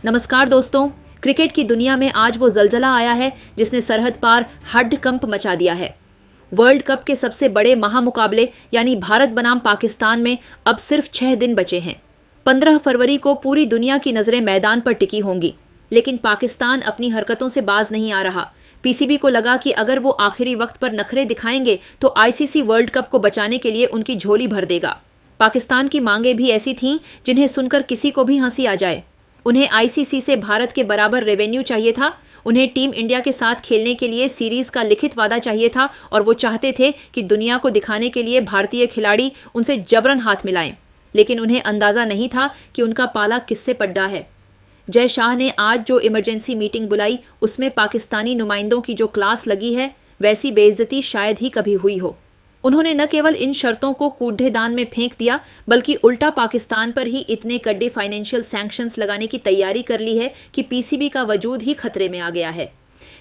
नमस्कार दोस्तों, क्रिकेट की दुनिया में आज वो जलजला आया है जिसने सरहद पार हड्डकंप मचा दिया है। वर्ल्ड कप के सबसे बड़े महामुकाबले यानी भारत बनाम पाकिस्तान में अब सिर्फ 6 दिन बचे हैं। 15 फरवरी को पूरी दुनिया की नजरें मैदान पर टिकी होंगी, लेकिन पाकिस्तान अपनी हरकतों से बाज नहीं आ रहा। पीसीबी को लगा कि अगर वो आखिरी वक्त पर नखरे दिखाएंगे तो आईसीसी वर्ल्ड कप को बचाने के लिए उनकी झोली भर देगा। पाकिस्तान की मांगें भी ऐसी थीं जिन्हें सुनकर किसी को भी हंसी आ जाए। उन्हें आईसीसी से भारत के बराबर रेवेन्यू चाहिए था, उन्हें टीम इंडिया के साथ खेलने के लिए सीरीज का लिखित वादा चाहिए था और वो चाहते थे कि दुनिया को दिखाने के लिए भारतीय खिलाड़ी उनसे जबरन हाथ मिलाएं। लेकिन उन्हें अंदाजा नहीं था कि उनका पाला किससे पड्डा है। जय शाह ने आज जो इमरजेंसी मीटिंग बुलाई उसमें पाकिस्तानी नुमाइंदों की जो क्लास लगी है वैसी बेइज्जती शायद ही कभी हुई हो। उन्होंने न केवल इन शर्तों को कूड़ेदान में फेंक दिया बल्कि उल्टा पाकिस्तान पर ही इतने कड़े फाइनेंशियल सैंक्शंस लगाने की तैयारी कर ली है कि पीसीबी का वजूद ही खतरे में आ गया है।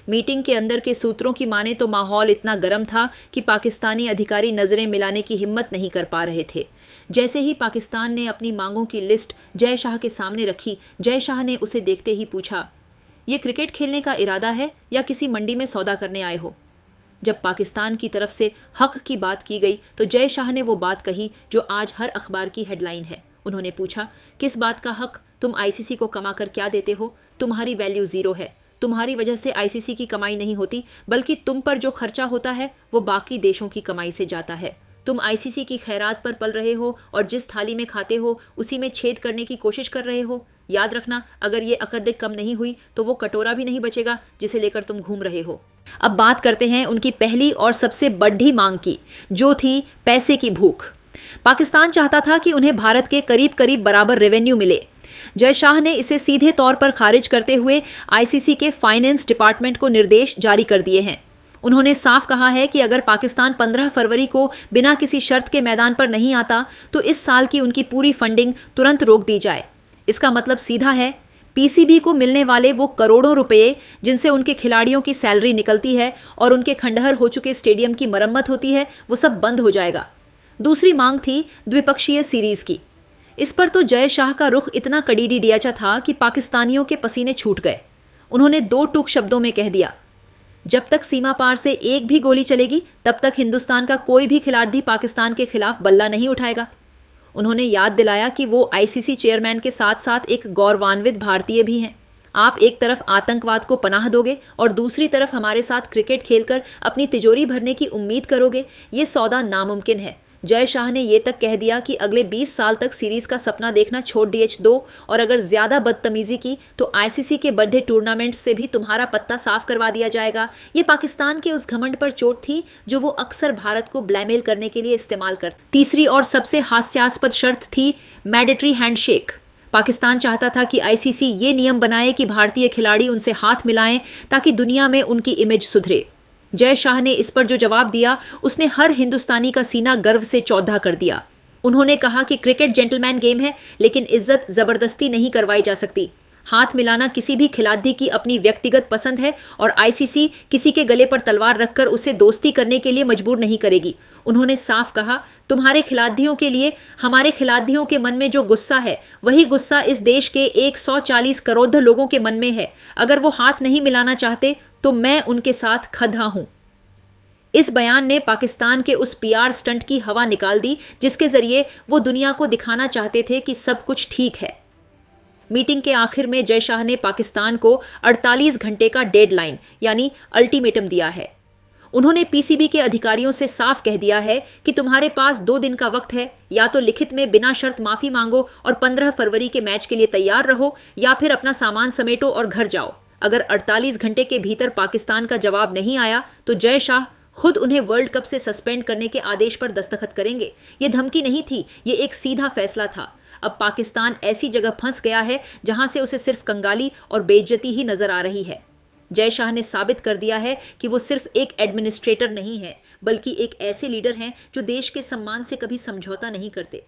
मीटिंग के अंदर के सूत्रों की माने तो माहौल इतना गर्म था कि पाकिस्तानी अधिकारी नजरें मिलाने की हिम्मत नहीं कर पा रहे थे। जैसे ही पाकिस्तान ने अपनी मांगों की लिस्ट जय शाह के सामने रखी, जय शाह ने उसे देखते ही पूछा, ये क्रिकेट खेलने का इरादा है या किसी मंडी में सौदा करने आए हो? जब पाकिस्तान की तरफ से हक की बात की गई तो जय शाह ने वो बात कही जो आज हर अखबार की हेडलाइन है। उन्होंने पूछा, किस बात का हक? तुम आईसीसी को कमा कर क्या देते हो? तुम्हारी वैल्यू जीरो है। तुम्हारी वजह से आईसीसी की कमाई नहीं होती, बल्कि तुम पर जो खर्चा होता है वो बाकी देशों की कमाई से जाता है। तुम आईसीसी की खैरात पर पल रहे हो और जिस थाली में खाते हो उसी में छेद करने की कोशिश कर रहे हो। याद रखना, अगर ये अकद्दे कम नहीं हुई तो वो कटोरा भी नहीं बचेगा जिसे लेकर तुम घूम रहे हो। अब बात करते हैं उनकी पहली और सबसे बड़ी मांग की, जो थी पैसे की भूख। पाकिस्तान चाहता था कि उन्हें भारत के करीब करीब बराबर रेवेन्यू मिले। जय शाह ने इसे सीधे तौर पर खारिज करते हुए आईसीसी के फाइनेंस डिपार्टमेंट को निर्देश जारी कर दिए हैं। उन्होंने साफ कहा है कि अगर पाकिस्तान 15 फरवरी को बिना किसी शर्त के मैदान पर नहीं आता तो इस साल की उनकी पूरी फंडिंग तुरंत रोक दी जाए। इसका मतलब सीधा है, पीसीबी को मिलने वाले वो करोड़ों रुपए जिनसे उनके खिलाड़ियों की सैलरी निकलती है और उनके खंडहर हो चुके स्टेडियम की मरम्मत होती है, वो सब बंद हो जाएगा। दूसरी मांग थी द्विपक्षीय सीरीज की। इस पर तो जय शाह का रुख इतना कड़ीडी डियाचा था कि पाकिस्तानियों के पसीने छूट गए। उन्होंने 2 टूक शब्दों में कह दिया, जब तक सीमा पार से एक भी गोली चलेगी तब तक हिंदुस्तान का कोई भी खिलाड़ी पाकिस्तान के खिलाफ बल्ला नहीं उठाएगा। उन्होंने याद दिलाया कि वो आईसीसी चेयरमैन के साथ साथ एक गौरवान्वित भारतीय भी हैं। आप एक तरफ आतंकवाद को पनाह दोगे और दूसरी तरफ हमारे साथ क्रिकेट खेलकर अपनी तिजोरी भरने की उम्मीद करोगे, ये सौदा नामुमकिन है। जय शाह ने ये तक कह दिया कि अगले 20 साल तक सीरीज का सपना देखना छोड़ दो और अगर ज्यादा बदतमीजी की तो आईसीसी के बड़े टूर्नामेंट से भी तुम्हारा पत्ता साफ करवा दिया जाएगा। ये पाकिस्तान के उस घमंड पर चोट थी जो वो अक्सर भारत को ब्लैकमेल करने के लिए इस्तेमाल करता। तीसरी और सबसे हास्यास्पद शर्त थी मैंडेटरी हैंडशेक। पाकिस्तान चाहता था कि आईसीसी ये नियम बनाए कि भारतीय खिलाड़ी उनसे हाथ मिलाएं ताकि दुनिया में उनकी इमेज सुधरे। जय शाह ने इस पर जो जवाब दिया उसने हर हिंदुस्तानी का सीना गर्व से चौधा कर दिया। उन्होंने कहा कि क्रिकेट जेंटलमैन गेम है, लेकिन इज्जत जबरदस्ती नहीं करवाई जा सकती। हाथ मिलाना किसी भी खिलाड़ी की अपनी व्यक्तिगत पसंद है और आईसीसी किसी के गले पर तलवार रखकर उसे दोस्ती करने के लिए मजबूर नहीं करेगी। उन्होंने साफ कहा, तुम्हारे खिलाड़ियों के लिए हमारे खिलाड़ियों के मन में जो गुस्सा है वही गुस्सा इस देश के 140 करोड़ लोगों के मन में है। अगर वो हाथ नहीं मिलाना चाहते तो मैं उनके साथ खड़ा हूं। इस बयान ने पाकिस्तान के उस पीआर स्टंट की हवा निकाल दी जिसके जरिए वो दुनिया को दिखाना चाहते थे कि सब कुछ ठीक है। मीटिंग के आखिर में जय शाह ने पाकिस्तान को 48 घंटे का डेडलाइन यानी अल्टीमेटम दिया है। उन्होंने पीसीबी के अधिकारियों से साफ कह दिया है कि तुम्हारे पास 2 दिन का वक्त है, या तो लिखित में बिना शर्त माफी मांगो और 15 फरवरी के मैच के लिए तैयार रहो, या फिर अपना सामान समेटो और घर जाओ। अगर 48 घंटे के भीतर पाकिस्तान का जवाब नहीं आया तो जय शाह खुद उन्हें वर्ल्ड कप से सस्पेंड करने के आदेश पर दस्तखत करेंगे। ये धमकी नहीं थी, ये एक सीधा फैसला था। अब पाकिस्तान ऐसी जगह फंस गया है जहां से उसे सिर्फ कंगाली और बेइज्जती ही नजर आ रही है। जय शाह ने साबित कर दिया है कि वो सिर्फ एक एडमिनिस्ट्रेटर नहीं है, बल्कि एक ऐसे लीडर हैं जो देश के सम्मान से कभी समझौता नहीं करते।